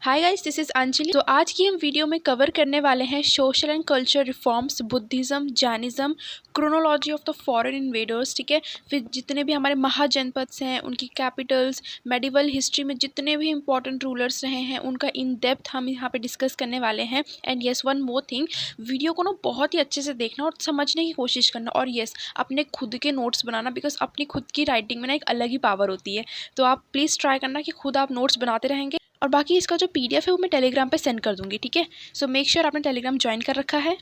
Hi guys, this is Anjali. तो आज की हम वीडियो में कवर करने वाले हैं social and culture reforms, Buddhism, Jainism, chronology of the foreign invaders. ठीक है, फिर जितने भी हमारे महाजनपद हैं उनकी कैपिटल्स, मेडिवल हिस्ट्री में जितने भी इंपॉर्टेंट रूलर्स रहे हैं उनका इन डेप्थ हम यहाँ पे डिस्कस करने वाले हैं। And yes, one more thing, video को ना बहुत ही अच्छे से देखना और समझने की कोशिश करना, और येस अपने खुद के नोट्स बनाना, बिकॉज अपनी खुद की राइटिंग में ना एक अलग ही पावर होती है। तो आप प्लीज़ ट्राई करना कि खुद आप नोट्स बनाते रहेंगे। और बाकी इसका जो पीडीएफ है वो मैं टेलीग्राम पे सेंड कर दूंगी। ठीक है, सो मेक श्योर आपने टेलीग्राम ज्वाइन कर रखा है।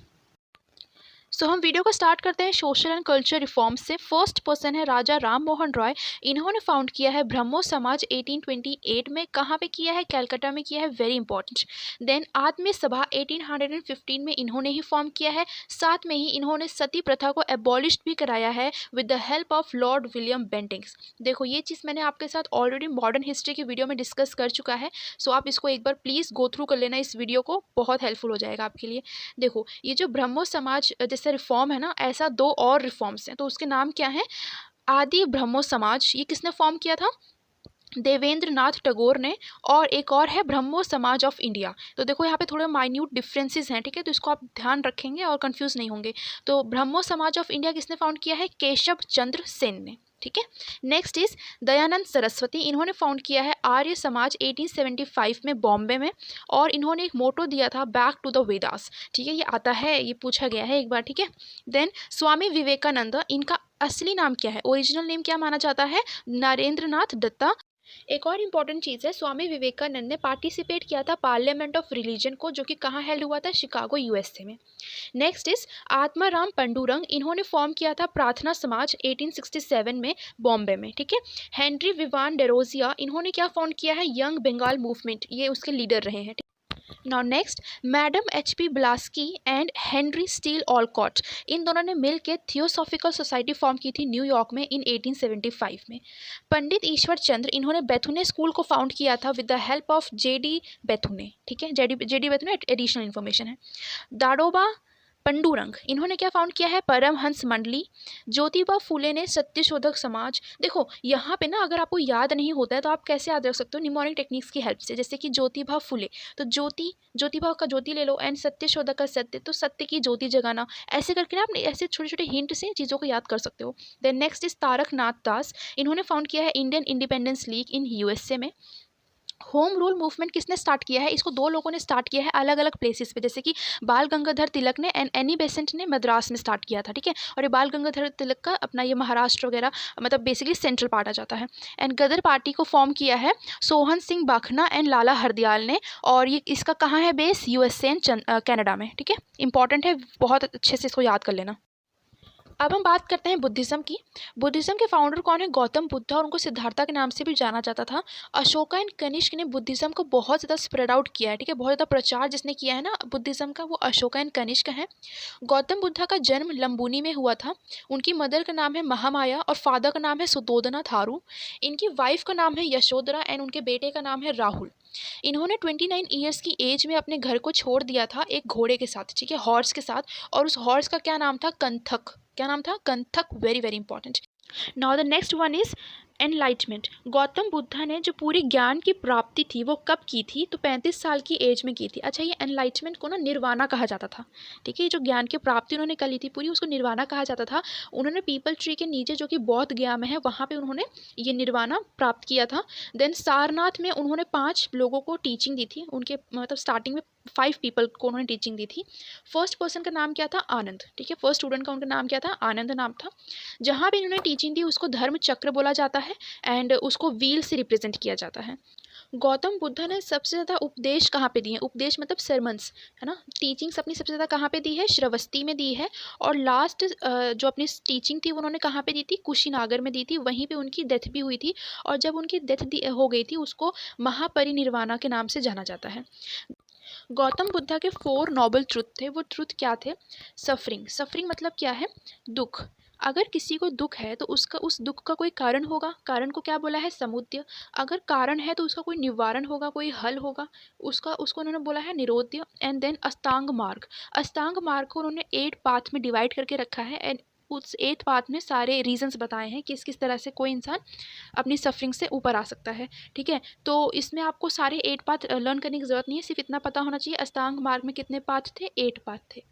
सो हम वीडियो को स्टार्ट करते हैं सोशल एंड कल्चर रिफॉर्म्स से। फर्स्ट पर्सन है राजा राम मोहन रॉय। इन्होंने फाउंड किया है ब्रह्मो समाज 1828 में। कहाँ पे किया है? कलकत्ता में किया है, वेरी इंपॉर्टेंट। देन आत्मी सभा 1815 में इन्होंने ही फॉर्म किया है। साथ में ही इन्होंने सती प्रथा को एबॉलिश भी कराया है with the help of lord William Bentincks. देखो, ये चीज़ मैंने आपके साथ ऑलरेडी मॉडर्न हिस्ट्री की वीडियो में डिस्कस कर चुका है। सो आप इसको एक बार प्लीज़ गो थ्रू कर लेना, इस वीडियो को बहुत हेल्पफुल हो जाएगा आपके लिए। देखो, ये जो ब्रह्मो समाज जैसे रिफॉर्म है ना, ऐसा दो और रिफॉर्म्स हैं, तो उसके नाम क्या है? आदि ब्रह्मो समाज, ये किसने फॉर्म किया था? देवेंद्र नाथ टैगोर ने। और एक और है ब्रह्मो समाज ऑफ इंडिया। तो देखो यहाँ पे थोड़े माइन्यूट डिफरेंसेस हैं, ठीक है, तो इसको आप ध्यान रखेंगे और कंफ्यूज नहीं होंगे। तो ब्रह्मो समाज ऑफ इंडिया किसने फाउंड किया है? केशव चंद्र सेन ने। ठीक है, नेक्स्ट इज दयानंद सरस्वती। इन्होंने फाउंड किया है आर्य समाज 1875 में बॉम्बे में। और इन्होंने एक मोटो दिया था, बैक टू द वेदास। ठीक है, ये आता है, ये पूछा गया है एक बार। ठीक है, देन स्वामी विवेकानंद, इनका असली नाम क्या है? ओरिजिनल नेम क्या माना जाता है? नरेंद्र नाथ दत्ता। एक और इम्पॉर्टेंट चीज़ है, स्वामी विवेकानंद ने पार्टिसिपेट किया था पार्लियामेंट ऑफ रिलीजन को, जो कि कहाँ हेल्ड हुआ था? शिकागो, यूएसए में। Next is Atmaram Pandurang. इन्होंने फॉर्म किया था प्रार्थना समाज 1867 में बॉम्बे में। ठीक है, हेनरी विवान डेरोजिया, इन्होंने क्या फाउंड किया है? यंग बंगाल मूवमेंट, ये उसके लीडर रहे हैं। Now next, madam HP. Blavatsky and Henry Steel Olcott, इन दोनों ने मिल के थियोसॉफिकल सोसाइटी फॉर्म की थी न्यूयॉर्क में इन 1875 में। पंडित ईश्वर चंद्र, इन्होंने बेथुने स्कूल को फाउंड किया था with the help of JD Bethune. ठीक है, जेडी बेथुने, एडिशनल इन्फॉर्मेशन है। दाडोबा पंडुरंग, इन्होंने क्या फाउंड किया है? परमहंस मंडली। ज्योतिबा फुले ने सत्यशोधक समाज। देखो यहाँ पे ना, अगर आपको याद नहीं होता है तो आप कैसे याद रख सकते हो? निमोनिक टेक्निक्स की हेल्प से। जैसे कि ज्योतिबा फुले, तो ज्योतिबा का ज्योति ले लो, एंड सत्यशोधक का सत्य, तो सत्य की ज्योति जगाना। ऐसे करके ना आप ऐसे छोटे छोटे हिंट से चीज़ों को याद कर सकते हो। देन नेक्स्ट इज तारक नाथ दास। इन्होंने फाउंड किया है Indian independence league in USA में। होम रूल मूवमेंट किसने स्टार्ट किया है? इसको दो लोगों ने स्टार्ट किया है अलग अलग प्लेसेस पे, जैसे कि बाल गंगाधर तिलक ने एंड एनी बेसेंट ने मद्रास में स्टार्ट किया था। ठीक है, और ये बाल गंगाधर तिलक का अपना ये महाराष्ट्र वगैरह, मतलब बेसिकली सेंट्रल पार्ट आ जाता है। एंड गदर पार्टी को फॉर्म किया है सोहन सिंह बाखना एंड लाला हरदयाल ने। और ये इसका कहाँ है बेस? यूएसए एंड कनाडा में। ठीक है, इंपॉर्टेंट है, बहुत अच्छे से इसको याद कर लेना। अब हम बात करते हैं बुद्धिज़्म की। बुद्धिज़्म के फाउंडर कौन है? गौतम बुद्ध, और उनको सिद्धार्था के नाम से भी जाना जाता था। अशोका एंड कनिष्क ने बुद्धिज़्म को बहुत ज़्यादा स्प्रेड आउट किया है। ठीक है, बहुत ज़्यादा प्रचार जिसने किया है ना बुद्धिज़्म का, वो अशोका एंड कनिष्क है। गौतम बुद्धा का जन्म लंबुनी में हुआ था। उनकी मदर का नाम है महामाया और फादर का नाम है सुदोदना थारू। इनकी वाइफ का नाम है यशोधरा एंड उनके बेटे का नाम है राहुल। इन्होंने 29 ईयर्स की एज में अपने घर को छोड़ दिया था एक घोड़े के साथ। ठीक है, हॉर्स के साथ। और उस हॉर्स का क्या नाम था? कंथक। क्या नाम था? Kanthaka. Very very important. Now the next one is enlightenment. Gautam Buddha ने जो पूरी ज्ञान की प्राप्ति थी वो कब की थी? तो 35 साल की एज में की थी। अच्छा, ये एनलाइटमेंट को ना निर्वाणा कहा जाता था। ठीक है, ये जो ज्ञान की प्राप्ति उन्होंने कर ली थी पूरी, उसको निर्वाणा कहा जाता था। उन्होंने पीपल ट्री के नीचे, जो कि बौद्ध गया में है, वहाँ पे उन्होंने ये निर्वाणा प्राप्त किया था। देन सारनाथ में उन्होंने 5 लोगों को टीचिंग दी थी। उनके मतलब स्टार्टिंग में 5 पीपल को उन्होंने टीचिंग दी थी। फर्स्ट पर्सन का नाम क्या था? आनंद। ठीक है, फर्स्ट स्टूडेंट का उनका नाम क्या था? आनंद नाम था। जहाँ भी इन्होंने टीचिंग दी उसको धर्म चक्र बोला जाता है एंड उसको व्हील से रिप्रेजेंट किया जाता है। गौतम बुद्ध ने सबसे ज़्यादा उपदेश कहाँ पे दिए हैं? उपदेश मतलब सरमन्स, है ना। टीचिंग्स अपनी सबसे ज़्यादा कहाँ पे दी है? श्रावस्ती में दी है। और लास्ट जो अपनी टीचिंग थी उन्होंने कहाँ पे दी थी? कुशीनगर में दी थी। वहीं पे उनकी डेथ भी हुई थी। और जब उनकी डेथ हो गई थी उसको महापरिनिर्वाणा के नाम से जाना जाता है। गौतम बुद्धा के 4 नोबल ट्रुथ थे। वो ट्रुथ क्या थे? सफरिंग। सफरिंग मतलब क्या है? दुख। अगर किसी को दुख है तो उसका उस दुख का कोई कारण होगा। कारण को क्या बोला है? समुद्य। अगर कारण है तो उसका कोई निवारण होगा, कोई हल होगा, उसको उन्होंने बोला है निरोध्य। एंड देन अष्टांग मार्ग। अष्टांग मार्ग को उन्होंने 8 पाथ में डिवाइड करके रखा है। एंड उस 8th पाथ में सारे रीजंस बताए हैं कि किस तरह से कोई इंसान अपनी सफरिंग से ऊपर आ सकता है। ठीक है, तो इसमें आपको सारे 8 पाथ लर्न करने की ज़रूरत नहीं है, सिर्फ इतना पता होना चाहिए अष्टांग मार्ग में कितने पाथ थे, 8 पाथ थे।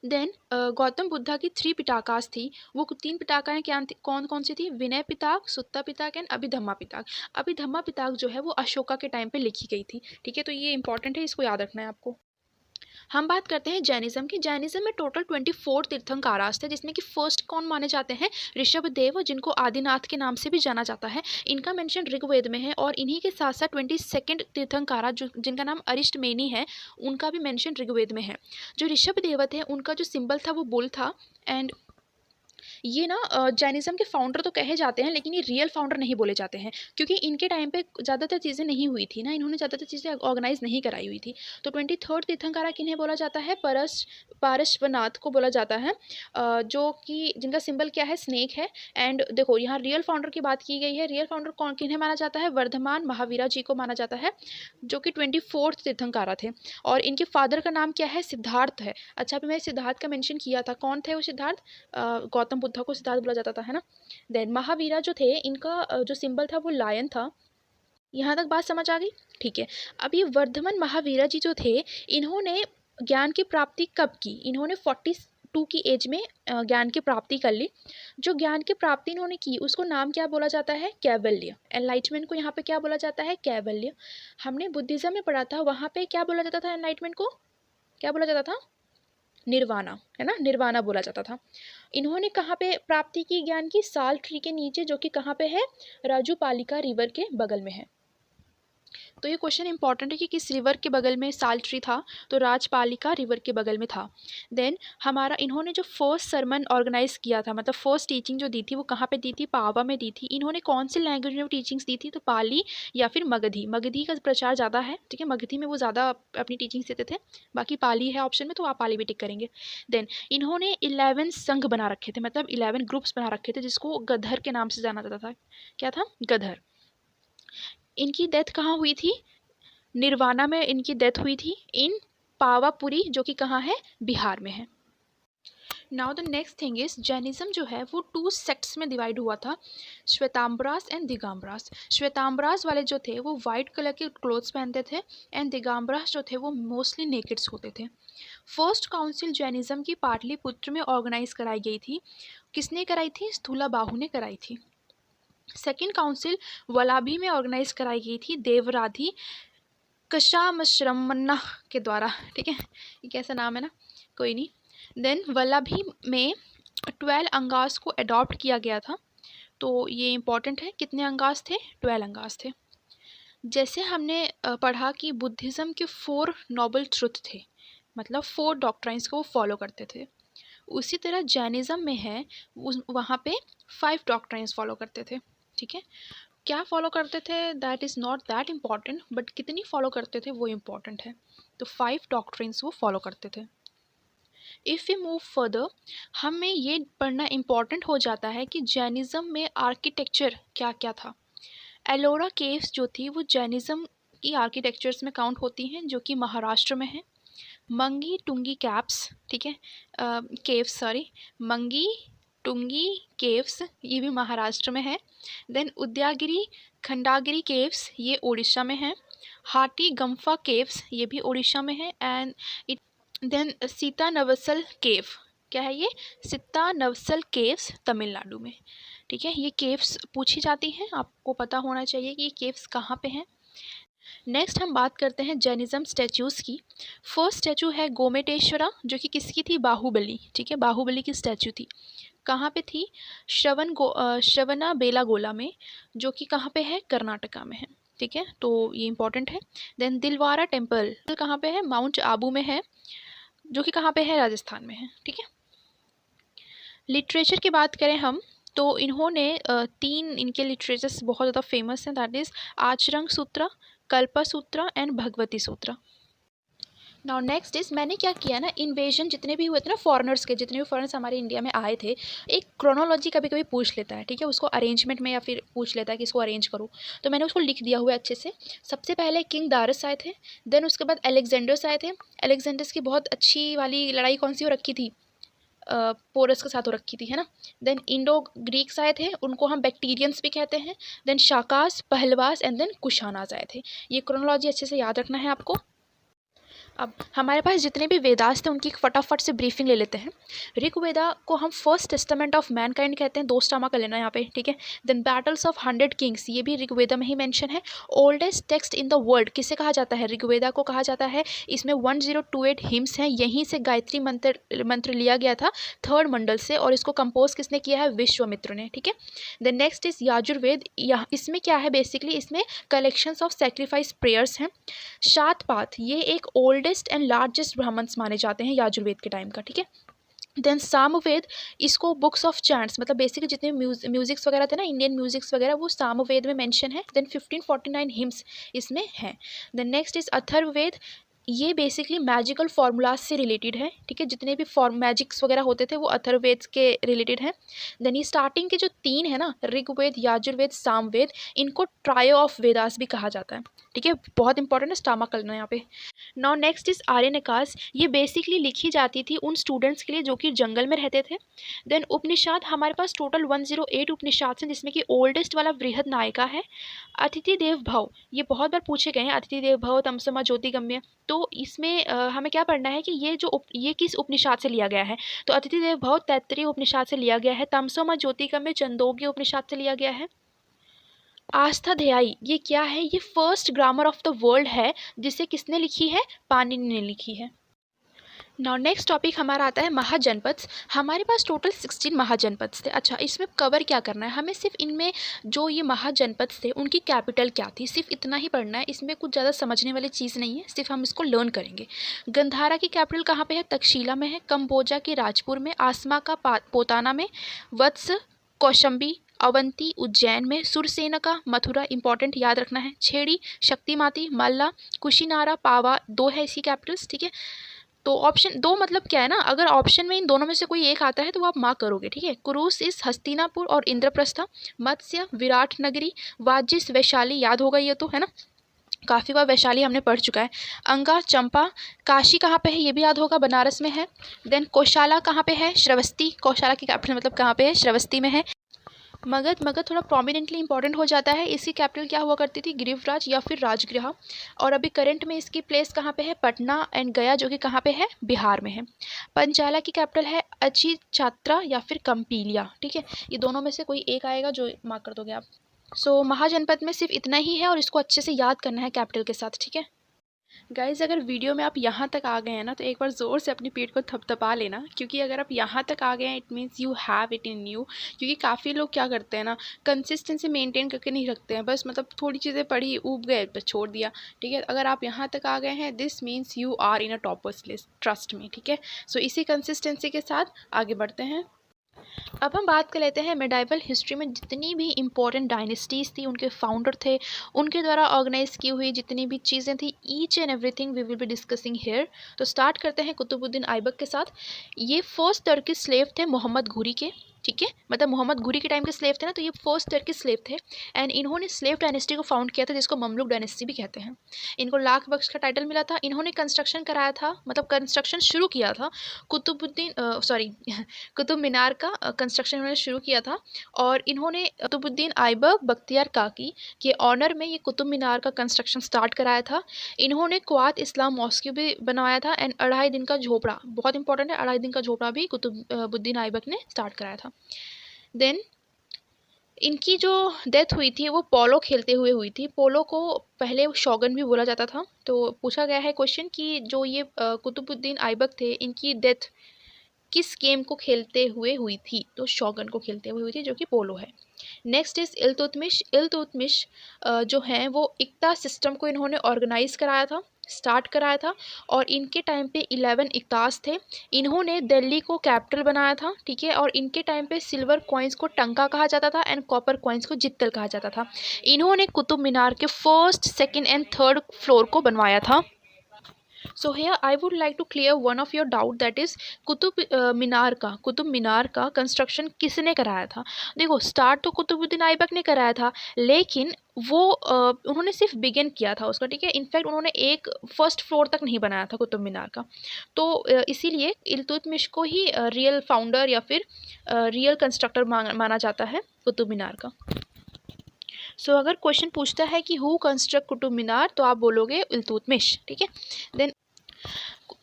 देन गौतम बुद्धा की 3 पिटाकास थी। वो 3 पिटाकाएँ क्या थी, कौन कौन सी थी? विनय पिटाक, सुत्ता पिटाक एंड अभिधम्मा पिटाक। अभिधम्मा पिटाक जो है वो अशोका के टाइम पे लिखी गई थी। ठीक है, तो ये इंपॉर्टेंट है, इसको याद रखना है आपको। हम बात करते हैं जैनिज्म की। जैनिज्म में टोटल 24 तीर्थंकारास थे, जिसमें कि फर्स्ट कौन माने जाते हैं? ऋषभदेव, जिनको आदिनाथ के नाम से भी जाना जाता है। इनका मेंशन ऋग्वेद में है, और इन्हीं के साथ साथ 22 तीर्थंकारा जो जिनका नाम अरिष्टमेनी है, उनका भी मेंशन ऋग्वेद में है। जो ऋषभदेव थे उनका जो सिंबल था वो बुल था। एंड ये ना जैनिज्म के फाउंडर तो कहे जाते हैं, लेकिन ये रियल फाउंडर नहीं बोले जाते हैं, क्योंकि इनके टाइम पे ज़्यादातर चीज़ें नहीं हुई थी ना, इन्होंने ज़्यादातर चीज़ें ऑर्गेनाइज नहीं कराई हुई थी। तो 23rd तीर्थंकारा किन्हें बोला जाता है? पारश्वनाथ को बोला जाता है, जो कि जिनका सिंबल क्या है? स्नेक है। एंड देखो यहाँ रियल फाउंडर की बात की गई है। रियल फाउंडर कौन किन्हें माना जाता है? वर्धमान महावीरा जी को माना जाता है, जो कि 24th तीर्थंकारा थे। और इनके फादर का नाम क्या है? सिद्धार्थ है। अच्छा, अभी मैंने सिद्धार्थ का मेंशन किया था, कौन थे वो सिद्धार्थ? गौतम बुद्धा को सिद्धार्थ बोला जाता था, है ना। देन महावीरा जो थे, इनका जो सिंबल था वो लायन था। यहाँ तक बात समझ आ गई? ठीक है। अब ये वर्धमान महावीरा जी जो थे, इन्होंने ज्ञान की प्राप्ति कब की? इन्होंने 42 की एज में ज्ञान की प्राप्ति कर ली। जो ज्ञान की प्राप्ति इन्होंने की उसको नाम क्या बोला जाता है? कैवल्य। एनलाइटमेंट को यहाँ पे क्या बोला जाता है? कैवल्य। हमने बुद्धिज्म में पढ़ा था, वहाँ पे क्या बोला जाता था? एनलाइटमेंट को क्या बोला जाता था? निर्वाणा, है ना, निर्वाणा बोला जाता था। इन्होंने कहाँ पे प्राप्ति की ज्ञान की? साल ट्री के नीचे, जो कि कहाँ पे है? राजूपालिका रिवर के बगल में है। तो ये क्वेश्चन इंपॉर्टेंट है कि किस रिवर के बगल में साल ट्री था? तो राजपालिका रिवर के बगल में था। देन हमारा इन्होंने जो फर्स्ट सरमन ऑर्गेनाइज किया था, मतलब फर्स्ट टीचिंग जो दी थी वो कहाँ पे दी थी? पावा में दी थी। इन्होंने कौन सी लैंग्वेज में टीचिंग्स दी थी? तो पाली या फिर मगधी। मगधी का प्रचार ज़्यादा है, ठीक है, मगधी में वो ज़्यादा अपनी टीचिंग्स देते थे। बाकी पाली है ऑप्शन में, तो आप पाली भी टिक करेंगे। देन इन्होंने 11 संघ बना रखे थे, मतलब 11 ग्रुप्स बना रखे थे, जिसको गधर के नाम से जाना जाता था। क्या था? गधर। इनकी डेथ कहाँ हुई थी? निर्वाणा में इनकी डेथ हुई थी, इन पावापुरी, जो कि कहाँ है? बिहार में है। Now the next thing is, Jainism जो है वो 2 सेक्ट्स में डिवाइड हुआ था, श्वेतांबरास एंड दिगंबरास। श्वेतांबरास वाले जो थे वो वाइट कलर के क्लोथ्स पहनते थे, एंड दिगंबरास जो थे वो मोस्टली नेकेड्स होते थे। फर्स्ट काउंसिल जैनिज्म की पाटलिपुत्र में ऑर्गेनाइज कराई गई थी। किसने कराई थी? स्थूला बाहु ने कराई थी। सेकेंड काउंसिल वलाभी में ऑर्गेनाइज कराई गई थी, देवराधि कशामश्रमन्ना के द्वारा। ठीक है, ये कैसा नाम है ना, कोई नहीं। देन वल्लभी में 12 अंगास को अडॉप्ट किया गया था। तो ये इंपॉर्टेंट है, कितने अंगास थे? 12 अंगास थे। जैसे हमने पढ़ा कि बुद्धिज़्म के 4 नोबल ट्रुथ थे, मतलब 4 डॉक्ट्राइन्स को वो फॉलो करते थे, उसी तरह जैनिज्म में है वहाँ पे 5 डॉक्ट्राइन्स फॉलो करते थे। ठीक है, क्या फॉलो करते थे that is not that important, but कितनी फॉलो करते थे वो इम्पॉर्टेंट है। तो 5 डॉक्ट्रिन्स वो फॉलो करते थे। इफ़ वी मूव फर्दर, हमें ये पढ़ना इम्पॉर्टेंट हो जाता है कि जैनिज्म में आर्किटेक्चर क्या क्या था। एलोरा केव्स जो थी वो जैनिज्म की आर्किटेक्चर्स में काउंट होती हैं, जो कि महाराष्ट्र में है। मंगी टुंगी कैप्स, ठीक है, केव्स सॉरी, मंगी टुंगी केव्स ये भी महाराष्ट्र में है। देन उद्यागिरी खंडागिरी केव्स ये उड़ीसा में है। हाटी गम्फा केव्स ये भी उड़ीसा में है। एंड इट देन सीता नवसल केव, क्या है ये? सीता नवसल केव्स तमिलनाडु में। ठीक है, ये केव्स पूछी जाती हैं, आपको पता होना चाहिए कि ये केव्स कहाँ पे हैं। नेक्स्ट हम बात करते हैं जैनिज्म स्टैचूज़ की। फर्स्ट स्टैचू है गोमेटेश्वरा, जो कि किसकी थी? बाहुबली। ठीक है, बाहुबली की स्टैचू थी। कहाँ पे थी? श्रवणा बेलागोला में, जो कि कहाँ पे है? कर्नाटका में है। ठीक है, तो ये इंपॉर्टेंट है। देन दिलवारा टेम्पल कहाँ पे है? माउंट आबू में है, जो कि कहाँ पे है? राजस्थान में है। ठीक है, लिटरेचर की बात करें हम, तो इन्होंने 3 इनके लिटरेचर्स बहुत ज़्यादा फेमस हैं, दैट इज़ आचरंग सूत्र, कल्प सूत्र एंड भगवती सूत्र। नाउ नेक्स्ट इज, मैंने क्या किया ना, इन्वेजन जितने भी हुए थे ना फॉरेनर्स के, जितने भी फॉरेनर्स हमारे इंडिया में आए थे, एक क्रोनोलॉजी कभी कभी पूछ लेता है, ठीक है, उसको अरेंजमेंट में या फिर पूछ लेता है कि इसको अरेंज करो, तो मैंने उसको लिख दिया हुआ है अच्छे से। सबसे पहले किंग दारस आए थे, देन उसके बाद अलेक्जेंडर्स आए थे। अलेक्जेंडर्स की बहुत अच्छी वाली लड़ाई कौन सी हो रखी थी? पोरस के साथ हो रखी थी, है ना। देन इंडो ग्रीक्स आए थे, उनको हम बैक्टीरियंस भी कहते हैं। Then Shakas, Pahlavas and then Kushanas आए थे। ये क्रोनोलॉजी अच्छे से याद रखना है आपको। अब हमारे पास जितने भी वेदास थे उनकी फटाफट से ब्रीफिंग ले लेते हैं। ऋग्वेदा को हम फर्स्ट टेस्टामेंट ऑफ मैनकाइंड कहते हैं, 2 स्टामा कर लेना यहाँ पे, ठीक है। देन बैटल्स ऑफ 100 किंग्स, ये भी ऋग्वेदा में ही मेंशन है। Oldest text in the world किसे कहा जाता है? ऋग्वेदा को कहा जाता है। इसमें 1028 हिम्स हैं, यहीं से गायत्री मंत्र लिया गया था 3rd मंडल से, और इसको कंपोज किसने किया है? विश्वामित्र ने, ठीक है। Then next is Yajurveda. इसमें क्या है? बेसिकली इसमें कलेक्शंस ऑफ सेक्रीफाइस प्रेयर्स हैं। शातपाथ, ये एक ओल्डेस्ट एंड लार्जेस्ट ब्राह्मण्स माने जाते हैं याजुर्वेद के टाइम का, ठीक है। देन सामवेद, इसको बुक्स ऑफ चैंट्स, मतलब बेसिकली जितने म्यूजिक्स वगैरह थे ना, इंडियन म्यूजिक्स वगैरह, वो सामवेद में मेंशन है। देन 1549 हिम्स इसमें हैं। देन नेक्स्ट इज अथर्ववेद, ये बेसिकली मैजिकल फार्मूलाज से रिलेटेड है, ठीक है। जितने भी मैजिक्स वगैरह होते थे वो अथर्ववेद के रिलेटेड हैं। देन ये स्टार्टिंग के जो 3 है ना, ऋग्वेद, याजुर्वेद, सामवेद, इनको ट्रायो ऑफ वेदास भी कहा जाता है, ठीक है। बहुत इंपॉर्टेंट है, स्टामा करना यहाँ पे। नाउ नेक्स्ट इज आर्यनिकास, ये बेसिकली लिखी जाती थी उन स्टूडेंट्स के लिए जो कि जंगल में रहते थे। देन उपनिषद, हमारे पास टोटल 108 उपनिषद हैं, जिसमें कि ओल्डेस्ट वाला बृहद नायिका है। अतिथि देव भव, ये बहुत बार पूछे गए हैं, अतिथि देव भव, तमसमा ज्योतिगम्य। तो इसमें हमें क्या पढ़ना है कि ये किस उपनिषद से लिया गया है? तो अतिथि देव भव तैत्तिरीय उपनिषद से लिया गया है। तमसोमा ज्योतिगम्य छंदोग्य उपनिषद से लिया गया है। आस्थाध्यायी, ये क्या है? ये first grammar of the world है, जिसे किसने लिखी है? पाणिनि ने लिखी है। नाउ नेक्स्ट टॉपिक हमारा आता है महाजनपद। हमारे पास टोटल 16 महाजनपद थे। अच्छा, इसमें कवर क्या करना है हमें? सिर्फ इनमें जो ये महाजनपद थे उनकी कैपिटल क्या थी, सिर्फ इतना ही पढ़ना है। इसमें कुछ ज़्यादा समझने वाली चीज़ नहीं है, सिर्फ हम इसको लर्न करेंगे। गंधारा की कैपिटल कहाँ पे है? तक्षशिला में है। कंबोजा के राजपुर में। आसमा का पोताना में। वत्स कौशंबी अवंती उज्जैन में। सुरसेना का मथुरा, इंपॉर्टेंट याद रखना है। छेड़ी शक्तिमाती मल्ला। कुशीनारा पावा, 2 है इसकी कैपिटल्स, ठीक है। तो ऑप्शन 2 मतलब क्या है ना, अगर ऑप्शन में इन दोनों में से कोई एक आता है तो आप मार्क करोगे, ठीक है। कुरुस इस हस्तिनापुर और इंद्रप्रस्थ। मत्स्य विराट नगरी। वाजिस वैशाली, याद होगा ये तो, है ना, काफ़ी बार वैशाली हमने पढ़ चुका है। अंगा चंपा। काशी कहाँ पे है? ये भी याद होगा, बनारस में है। देन कौशाला कहाँ पे है? श्रावस्ती। कौशाला की कैपिटल मतलब कहाँ पे है? श्रावस्ती में है। मगध थोड़ा प्रोमिनेंटली इंपॉर्टेंट हो जाता है। इसकी कैपिटल क्या हुआ करती थी? गिरिवराज या फिर राजगृह। और अभी करंट में इसकी प्लेस कहाँ पे है? पटना एंड गया, जो कि कहाँ पे है? बिहार में है। पंचाला की कैपिटल है अची छात्रा या फिर कंपीलिया, ठीक है। ये दोनों में से कोई एक आएगा जो मार्क कर दोगे आप। सो महाजनपद में सिर्फ इतना ही है और इसको अच्छे से याद करना है कैपिटल के साथ, ठीक है। गाइज, अगर वीडियो में आप यहाँ तक आ गए हैं ना, तो एक बार ज़ोर से अपनी पेट को थपथपा लेना, क्योंकि अगर आप यहाँ तक आ गए हैं it means you have it in you. क्योंकि काफ़ी लोग क्या करते हैं ना, कंसिस्टेंसी मेंटेन करके नहीं रखते हैं, बस मतलब थोड़ी चीज़ें पढ़ी, ऊब गए, बस छोड़ दिया, ठीक है। अगर आप यहाँ तक आ गए हैं, this means you are in a toppers list, trust me, ठीक है। सो इसी कंसिस्टेंसी के साथ आगे बढ़ते हैं। अब हम बात कर लेते हैं मेडाइवल हिस्ट्री में जितनी भी इम्पोर्टेंट डायनेस्टीज़ थी, उनके फाउंडर थे, उनके द्वारा ऑर्गेनाइज की हुई जितनी भी चीज़ें थी, each and everything we will be discussing here. तो स्टार्ट करते हैं कुतुबुद्दीन ऐबक के साथ। ये फर्स्ट टर्किश स्लेव थे मोहम्मद घुरी के, ठीक है, मतलब मोहम्मद घुरी के टाइम के स्लेव थे ना, तो ये फर्स्ट टर्किश स्लेव थे। एंड इन्होंने स्लेव डायनेस्टी को फाउंड किया था, जिसको ममलुक डायनेस्टी भी कहते हैं। इनको लाख बख्श का टाइटल मिला था। इन्होंने कंस्ट्रक्शन कराया था, मतलब कंस्ट्रक्शन शुरू किया था कुतुब मीनार का कंस्ट्रक्शन इन्होंने शुरू किया था। और इन्होंने कुतुबुद्दीन ऐबक बख्तियार काकी के ऑनर में ये कुतुब मीनार का कंस्ट्रक्शन स्टार्ट कराया था। इन्होंने कुआत इस्लाम मॉस्क भी बनवाया था। एंड 2.5 दिन का झोपड़ा, बहुत इंपॉर्टेंट है, 2.5 दिन का झोपड़ा भी कुतुबुद्दीन ऐबक ने स्टार्ट कराया था। देन इनकी जो डेथ हुई थी वो पोलो खेलते हुए हुई थी। पोलो को पहले शौगन भी बोला जाता था। तो पूछा गया है क्वेश्चन कि जो ये कुतुबुद्दीन ऐबक थे, इनकी डेथ किस गेम को खेलते हुए हुई थी? तो शौगन को खेलते हुए हुई थी, जो कि पोलो है। Next is Iltutmish. इल्तुतमिश जो हैं वो इक्ता सिस्टम को इन्होंने ऑर्गेनाइज कराया था, स्टार्ट कराया था। और इनके टाइम पे 11 इक्तास थे। इन्होंने दिल्ली को कैपिटल बनाया था, ठीक है। और इनके टाइम पे सिल्वर कॉइन्स को टंका कहा जाता था एंड कॉपर कॉइन्स को जित्तल कहा जाता था। इन्होंने कुतुब मीनार के first, second and third floor को बनवाया था। So here I would like to clear one of your doubt, that is Qutub Minar का कंस्ट्रक्शन किसने कराया था। देखो, स्टार्ट तो कुतुबुद्दीन ऐबक ने कराया था, लेकिन वो उन्होंने सिर्फ बिगिन किया था उसका, ठीक है। इनफैक्ट उन्होंने एक फर्स्ट फ्लोर तक नहीं बनाया था कुतुब मीनार का। तो इसीलिए इल्तुतमिश को ही रियल फाउंडर या फिर रियल कंस्ट्रक्टर माना जाता है कुतुब मीनार का। सो अगर क्वेश्चन पूछता है कि हु कंस्ट्रक्ट कुतुब मीनार, तो आप बोलोगे इल्तुतमिश, ठीक है। देन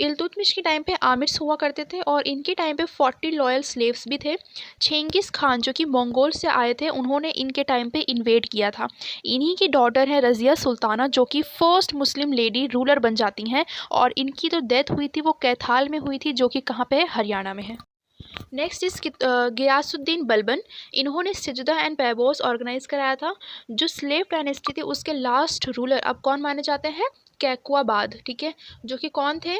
इल्तुतमिश के टाइम पे आमिर्स हुआ करते थे और इनके टाइम पे 40 लॉयल स्लेव्स भी थे। चेंगिस खान जो कि मंगोल से आए थे, उन्होंने इनके टाइम पे इन्वेड किया था। इन्हीं की डॉटर है रज़िया सुल्ताना, जो कि फर्स्ट मुस्लिम लेडी रूलर बन जाती हैं, और इनकी जो डेथ हुई थी वो कैथाल में हुई थी, जो कि कहाँ पे है, हरियाणा में है। Next is Ghiyasuddin Balban. इन्होंने सिजदा एंड पैबोस ऑर्गेनाइज कराया था। जो स्लेव डायनेस्टी थी उसके लास्ट रूलर अब कौन माने जाते हैं, कैकुआबाद, ठीक है। जो कि कौन थे,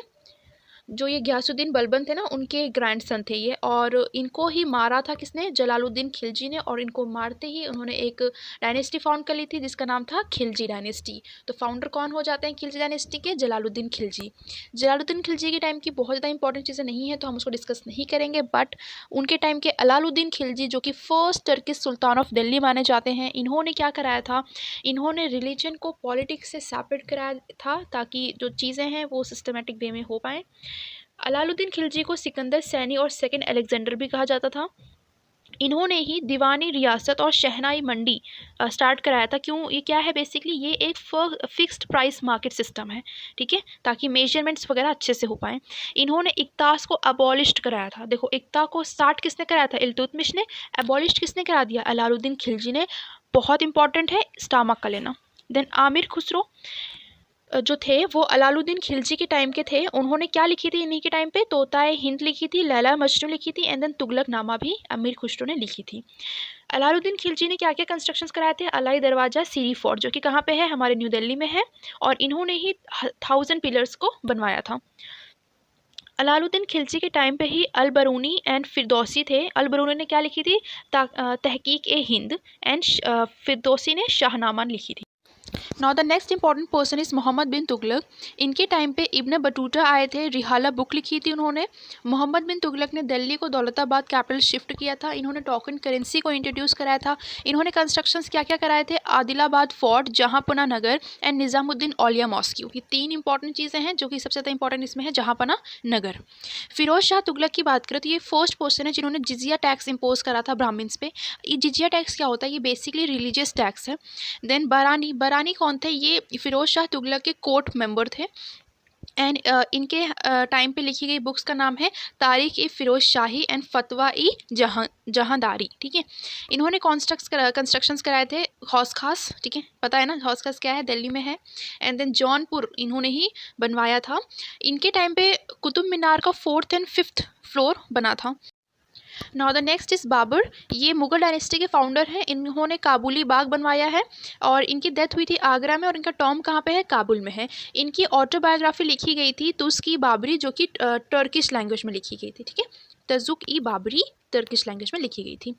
जो ये गियासुद्दीन बलबन थे ना, उनके ग्रैंडसन थे ये, और इनको ही मारा था किसने, जलालुद्दीन खिलजी ने। और इनको मारते ही उन्होंने एक डायनेस्टी फाउंड कर ली थी जिसका नाम था खिलजी डायनेस्टी। तो फाउंडर कौन हो जाते हैं खिलजी डायनेस्टी के, जलालुद्दीन खिलजी। जलालुद्दीन खिलजी के टाइम की बहुत ज़्यादा इंपॉर्टेंट चीज़ें नहीं है तो हम उसको डिस्कस नहीं करेंगे, बट उनके टाइम के अलाउद्दीन खिलजी, जो कि first Turkish Sultan of Delhi माने जाते हैं, इन्होंने क्या कराया था, इन्होंने रिलीजन को पॉलिटिक्स से सेपरेट कराया था, ताकि जो चीज़ें हैं वो सिस्टमेटिक वे में हो पाएँ। अलाउद्दीन खिलजी को सिकंदर सैनी और सेकंड अलेक्जेंडर भी कहा जाता था। इन्होंने ही दीवानी रियासत और शहनाई मंडी स्टार्ट कराया था। क्यों, ये क्या है, बेसिकली ये एक फिक्स्ड प्राइस मार्केट सिस्टम है, ठीक है, ताकि मेजरमेंट्स वगैरह अच्छे से हो पाएँ। इन्होंने इक्तास को अबॉलिश कराया था। देखो, इक्ता को स्टार्ट किसने कराया था, इल्तुतमिश ने। अबॉलिश किसने करा दिया, अलाउद्दीन खिलजी ने। बहुत इंपॉर्टेंट है स्टमक का लेना। देन आमिर खुसरो जो थे वो अलाउद्दीन खिलजी के टाइम के थे। उन्होंने क्या लिखी थी इन्हीं के टाइम पे, तोताए हिंद लिखी थी, लैला मजनू लिखी थी, एंड देन तुगलक नामा भी अमीर खुसरो ने लिखी थी। अलाउद्दीन खिलजी ने क्या क्या कंस्ट्रक्शंस कराए थे, अलाई दरवाज़ा, सीरी फोर्ट, जो कि कहाँ पे है, हमारे न्यू दिल्ली में है, और इन्होंने ही 1000 पिलर्स को बनवाया था। अलाउद्दीन खिलजी के टाइम पे ही अल बरूनी एंड फिरदौसी थे। अल बरूनी ने क्या लिखी थी, तहकीक ए हिंद, एंड फिरदौसी ने शाहनामा लिखी थी। Now the next important person is Mohammad bin Tughlaq. इनके टाइम पे इब्न बटूटा आए थे, रिहाला बुक लिखी थी उन्होंने। मोहम्मद बिन तुगलक ने दिल्ली को दौलताबाद कैपिटल शिफ्ट किया था। इन्होंने टोकन करेंसी को इंट्रोड्यूस कराया था। इन्होंने कंस्ट्रक्शंस क्या क्या कराए थे, आदिलाबाद फोर्ट, जहाँपना नगर, एंड निज़ामुद्दीन औलिया मॉस्क्यू। ये 3 इंपॉर्टेंट चीज़ें हैं, जो कि सबसे ज़्यादा इंपॉर्टेंट इसमें है जहाँपना नगर। फिरोज शाह तुगलक की बात करें तो ये फर्स्ट पर्सन है जिन्होंने जिजिया टैक्स इम्पोज करा था ब्राह्मण्स पे। ये जिजिया टैक्स क्या होता है, ये बेसिकली रिलीजियस टैक्स है। देन बरानी कौन थे, ये फिरोज शाह तुगलक के कोर्ट मेंबर थे। एंड इनके टाइम पे लिखी गई बुक्स का नाम है तारीख ए फ़िरोज़ शाही एंड फतवा ई जहांदारी, ठीक है। इन्होंने कंस्ट्रक्शंस कराए थे हौस खास, ठीक है, पता है ना हौस खास क्या है, दिल्ली में है। एंड देन जौनपुर इन्होंने ही बनवाया था। इनके टाइम पे कुतुब मीनार का 4th एंड 5th फ्लोर बना था। Now the next is Babur. ये मुगल डायनेस्टी के फाउंडर हैं। इन्होंने काबुली बाग बनवाया है, और इनकी डेथ हुई थी आगरा में, और इनका टॉम कहाँ पे है, काबुल में है। इनकी ऑटोबायोग्राफी लिखी गई थी तुस्की बाबरी, जो कि टर्किश लैंग्वेज में लिखी गई थी, ठीक है। तजुक ई बाबरी टर्किश लैंग्वेज में लिखी गई थी।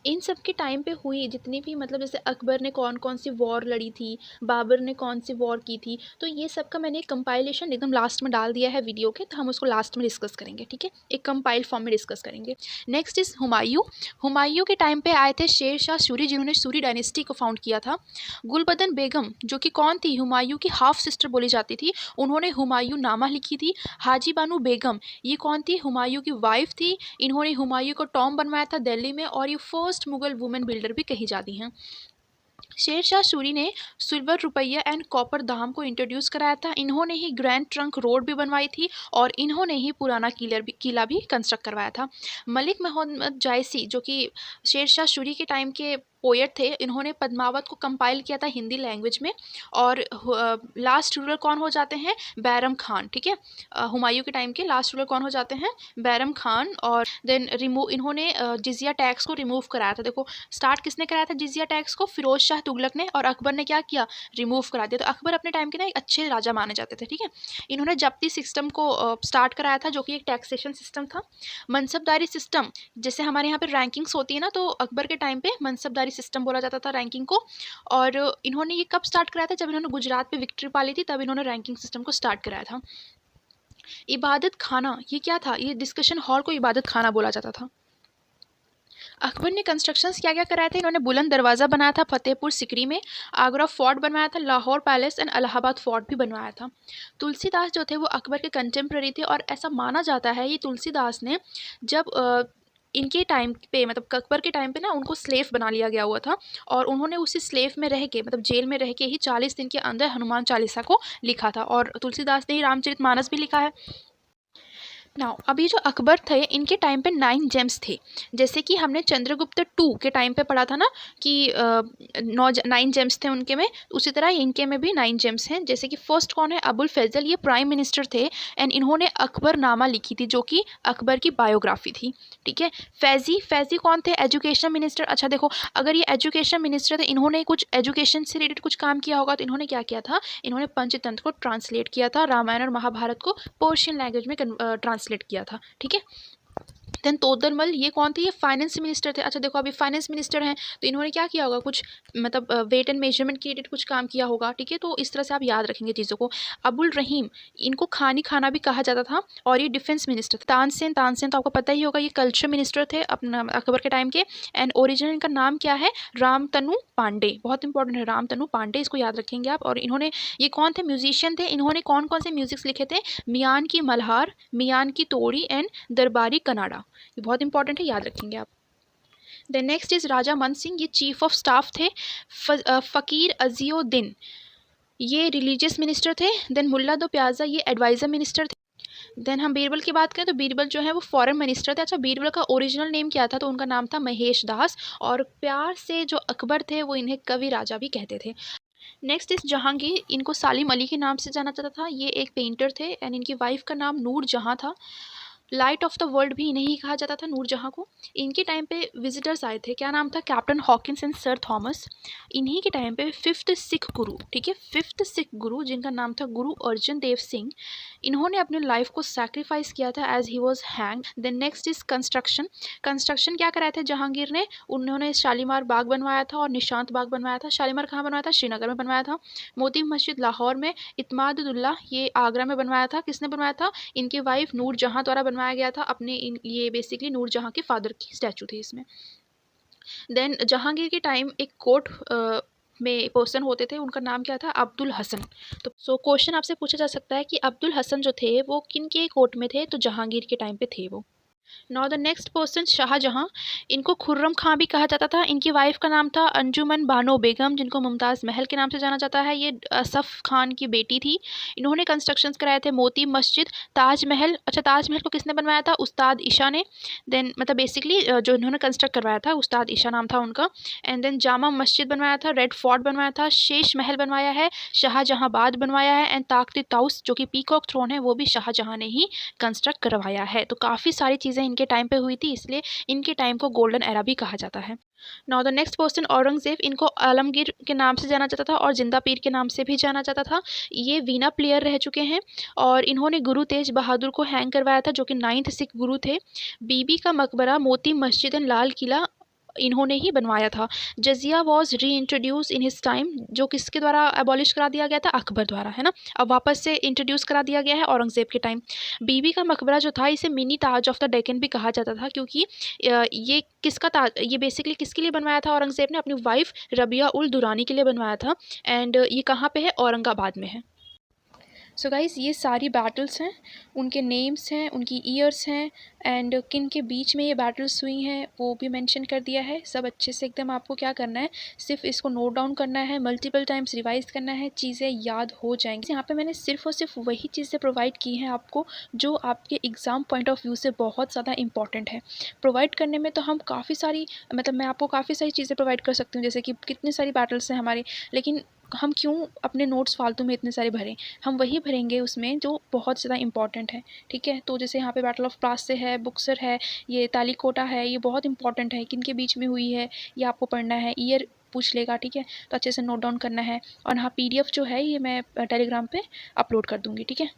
इन सब के टाइम पे हुई जितनी भी, मतलब जैसे अकबर ने कौन कौन सी वॉर लड़ी थी, बाबर ने कौन सी वॉर की थी, तो ये सब का मैंने एक कंपाइलेशन एकदम लास्ट में डाल दिया है वीडियो के, तो हम उसको लास्ट में डिस्कस करेंगे, ठीक है, एक कंपाइल फॉर्म में डिस्कस करेंगे। Next is Humayun. हुमायूं के टाइम पे आए थे शेर शाह सूरी, जिन्होंने सूरी डायनेस्टी को फाउंड किया था। गुलबदन बेगम जो कि कौन थी, हुमायूं की हाफ सिस्टर बोली जाती थी, उन्होंने हुमायूं नामा लिखी थी। हाजी बानू बेगम, ये कौन थी, हुमायूं की वाइफ थी। इन्होंने हुमायूं को टॉम बनवाया था दिल्ली में, और ये फर्स्ट मुगल वुमेन बिल्डर भी कही जाती हैं। शेर शाह सूरी ने सिल्वर रुपया एंड कॉपर दाम को इंट्रोड्यूस कराया था। इन्होंने ही ग्रैंड ट्रंक रोड भी बनवाई थी, और इन्होंने ही पुराना किला भी कंस्ट्रक्ट करवाया था। मलिक मोहम्मद जायसी जो कि शेर शाह सूरी के टाइम के पोएट थे, इन्होंने पद्मावत को कंपाइल किया था हिंदी लैंग्वेज में। और लास्ट रूलर कौन हो जाते हैं, बैरम खान, ठीक है। हुमायूं के टाइम के लास्ट रूलर कौन हो जाते हैं, बैरम खान। और देन इन्होंने जिजिया टैक्स को रिमूव कराया था। देखो, स्टार्ट किसने कराया था जिजिया टैक्स को, फिरोज शाह तुगलक ने, और अकबर ने क्या किया, रिमूव करा दिया। तो अकबर अपने टाइम के ना एक अच्छे राजा माने जाते थे, ठीक है। इन्होंने जब्ती सिस्टम को स्टार्ट कराया था, जो कि एक टैक्सेशन सिस्टम था। मनसबदारी सिस्टम, जैसे हमारे यहाँ पे रैंकिंग्स होती है ना, तो अकबर के टाइम पे मनसबदारी सिस्टम बोला जाता था रैंकिंग को। और इन्होंने ये कब स्टार्ट कराया था, जब इन्होंने गुजरात पे विक्ट्री पा ली थी, तब इन्होंने रैंकिंग सिस्टम को स्टार्ट कराया था। इबादत खाना ये क्या था? ये डिस्कशन हॉल को इबादत खाना बोला जाता था। अकबर ने कंस्ट्रक्शंस क्या क्या कराए थे? इन्होंने बुलंद दरवाज़ा बनाया था फतेहपुर सिकरी में, आगरा फोर्ट बनवाया था, Lahore palace and Allahabad fort भी बनवाया था। तुलसीदास जो थे वो अकबर के कंटेम्प्रेरी थे और ऐसा माना जाता है ये तुलसीदास ने जब इनके टाइम पे मतलब अकबर के टाइम पे ना उनको स्लेव बना लिया गया हुआ था और उन्होंने उसी स्लेव में रह के मतलब जेल में रह के ही 40 दिन के अंदर हनुमान चालीसा को लिखा था और तुलसीदास ने ही रामचरितमानस भी लिखा है। नाउ अभी जो अकबर थे इनके टाइम पे 9 जेम्स थे। जैसे कि हमने चंद्रगुप्त टू के टाइम पे पढ़ा था ना कि 9 जेम्स थे उनके में, उसी तरह इनके में भी 9 जेम्स हैं। जैसे कि फर्स्ट कौन है? अबुल फैजल, ये प्राइम मिनिस्टर थे एंड इन्होंने अकबरनामा लिखी थी जो कि अकबर की बायोग्राफी थी। ठीक है। फैजी फैजी कौन थे? Education minister. अच्छा देखो, अगर ये एजुकेशन मिनिस्टर थे, इन्होंने कुछ एजुकेशन से रिलेटेड कुछ काम किया होगा तो इन्होंने क्या किया था? इन्होंने पंचतंत्र को ट्रांसलेट किया था, रामायण और महाभारत को पर्शियन लैंग्वेज में ट्रांसलेट किया था। ठीक है। देन तोदरमल, ये कौन थे? ये फाइनेंस मिनिस्टर थे। अच्छा देखो, अभी फाइनेंस मिनिस्टर हैं तो इन्होंने क्या किया होगा? कुछ मतलब वेट एंड मेजरमेंट के रिलेटेड कुछ काम किया होगा। ठीक है, तो इस तरह से आप याद रखेंगे चीज़ों को। अबुल रहीम, इनको खानी खाना भी कहा जाता था और ये डिफेंस मिनिस्टर थे। तानसेन तो आपको पता ही होगा, ये कल्चर मिनिस्टर थे अपना अकबर के टाइम के एंड ओरिजिनल इनका नाम क्या है? रामतनु पांडे। बहुत इंपॉर्टेंट है रामतनु पांडे, इसको याद रखेंगे आप। और इन्होंने, ये कौन थे? म्यूजिशियन थे। इन्होंने कौन कौन से म्यूजिक्स लिखे थे? मियान की मल्हार, मियान की तोड़ी एंड दरबारी कनाडा। ये बहुत इंपॉर्टेंट है, याद रखेंगे आप। देन नेक्स्ट इज राजा मन सिंह, ये चीफ ऑफ स्टाफ थे। फ़कीर अज़ियुद्दीन, ये रिलीजियस मिनिस्टर थे। देन मुल्ला दो प्याजा, ये एडवाइज़र मिनिस्टर थे। देन हम बीरबल की बात करें तो बीरबल जो है वो फॉरेन मिनिस्टर थे। अच्छा, बीरबल का ओरिजिनल नेम क्या था? तो उनका नाम था महेश दास और प्यार से जो अकबर थे वो इन्हें कवि राजा भी कहते थे। नेक्स्ट इज जहांगीर, इनको सालिम अली के नाम से जाना जाता था। ये एक पेंटर थे एंड इनकी वाइफ का नाम नूर जहां था। लाइट ऑफ द वर्ल्ड भी इन्हें ही कहा जाता था, नूरजहाँ को। इनके टाइम पे विजिटर्स आए थे, क्या नाम था? Captain Hawkins and sir Thomas. इन्हीं के टाइम पे फिफ्थ सिख गुरु, ठीक है, फिफ्थ सिख गुरु जिनका नाम था गुरु अर्जन देव सिंह, इन्होंने अपने लाइफ को सैक्रिफाइस किया था as he was hang. Then next is construction. Construction क्या कराए थे जहांगीर ने? उन्होंने शालीमार बाग बनवाया था और निशांत बाग बनवाया था। शालीमार कहाँ बनवाया था? श्रीनगर में बनवाया था। मोती मस्जिद लाहौर में, इत्मादुल्लाह ये आगरा में बनवाया था। किसने बनवाया था? इनकी वाइफ नूर जहाँ द्वारा बनवाया गया था अपने ये बेसिकली नूर जहाँ के फादर की स्टैचू थी इसमें। देन जहांगीर के टाइम एक कोर्ट में पर्सन होते थे, उनका नाम क्या था? अब्दुल हसन। तो क्वेश्चन आपसे पूछा जा सकता है कि अब्दुल हसन जो थे वो किन के कोर्ट में थे? तो जहांगीर के टाइम पे थे वो। Now the next person Shah Jahan, इनको खुर्रम खां भी कहा जाता था। इनकी वाइफ का नाम था अंजुमन बानो बेगम जिनको मुमताज़ महल के नाम से जाना जाता है। ये असफ़ खान की बेटी थी। इन्होंने कंस्ट्रक्शंस कराए थे मोती मस्जिद, ताजमहल। अच्छा, ताजमहल को किसने बनवाया था? उस्ताद ईशा ने। देन मतलब बेसिकली जो इन्होंने कंस्ट्रक्ट करवाया था उस्ताद ईशा नाम था उनका। एंड देन जामा मस्जिद बनवाया था, रेड फोर्ट बनवाया था, शेष महल बनवाया है, शाहजहांबाद बनवाया है एंड ताख्त ताउस जो कि पीकॉक थ्रोन है वो भी शाहजहां ने ही कंस्ट्रक्ट करवाया है। तो काफ़ी सारी चीज़ें इनके टाइम पे हुई थी, इसलिए इनके टाइम को गोल्डन एरा भी कहा जाता है। Now the next person Aurangzeb, इनको आलमगीर के नाम से जाना जाता था और जिंदा पीर के नाम से भी जाना जाता था। ये वीणा प्लेयर रह चुके हैं और इन्होंने गुरु तेज बहादुर को हैंग करवाया था जो कि 9th सिख गुरु थे। बीबी का मकबरा, मोती मस्जिद एंड लाल किला इन्होंने ही बनवाया था। जजिया वॉज री इंट्रोड्यूस इन हिज टाइम, जो किसके द्वारा एबॉलिश करा दिया गया था? अकबर द्वारा, है ना। अब वापस से इंट्रोड्यूस करा दिया गया है औरंगज़ेब के टाइम। बीबी का मकबरा जो था इसे mini Taj of the Deccan भी कहा जाता था क्योंकि ये किसका ताज, ये बेसिकली किसके लिए बनवाया था औरंगज़ेब ने? अपनी वाइफ रबिया उल दुरानी के लिए बनवाया था। एंड ये कहाँ पे है? औरंगाबाद में है। सो गाइज़, ये सारी बैटल्स हैं, उनके नेम्स हैं, उनकी ईयर्स हैं एंड किन के बीच में ये बैटल्स हुई हैं वो भी मेंशन कर दिया है। सब अच्छे से एकदम आपको क्या करना है, सिर्फ इसको नोट डाउन करना है, मल्टीपल टाइम्स रिवाइज करना है, चीज़ें याद हो जाएंगी। यहाँ पे मैंने सिर्फ और सिर्फ वही चीज़ें प्रोवाइड की हैं आपको जो आपके एग्ज़ाम पॉइंट ऑफ व्यू से बहुत ज़्यादा इंपॉर्टेंट है। प्रोवाइड करने में तो हम काफ़ी सारी मतलब मैं आपको काफ़ी सारी चीज़ें प्रोवाइड कर सकती हूँ जैसे कि कितनी सारी बैटल्स हैं हमारी, लेकिन हम क्यों अपने नोट्स फालतू में इतने सारे भरें? हम वही भरेंगे उसमें जो बहुत ज़्यादा इंपॉर्टेंट है। ठीक है, तो जैसे यहाँ पे बैटल ऑफ प्लास से है, बुक्सर है, ये तालीकोटा है, ये बहुत इंपॉर्टेंट है, किन के बीच में हुई है ये आपको पढ़ना है, ईयर पूछ लेगा। ठीक है, तो अच्छे से नोट डाउन करना है। और हाँ, PDF जो है ये मैं टेलीग्राम पे अपलोड कर दूँगी। ठीक है।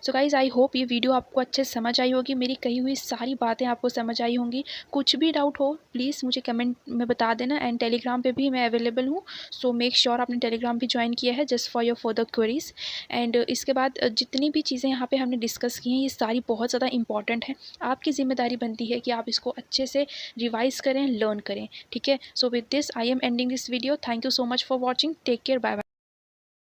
सो गाइज़ आई होप ये वीडियो आपको अच्छे से समझ आई होगी, मेरी कही हुई सारी बातें आपको समझ आई होंगी। कुछ भी डाउट हो प्लीज़ मुझे कमेंट में बता देना एंड टेलीग्राम पे भी मैं अवेलेबल हूँ। सो मेक श्योर आपने टेलीग्राम भी ज्वाइन किया है just for your further queries. And इसके बाद जितनी भी चीज़ें यहाँ पे हमने डिस्कस की हैं ये सारी बहुत ज़्यादा इंपॉर्टेंट हैं। आपकी जिम्मेदारी बनती है कि आप इसको अच्छे से रिवाइज करें, लर्न करें। ठीक है, so with this I am ending this video. Thank you so much for watching. Take care, bye bye.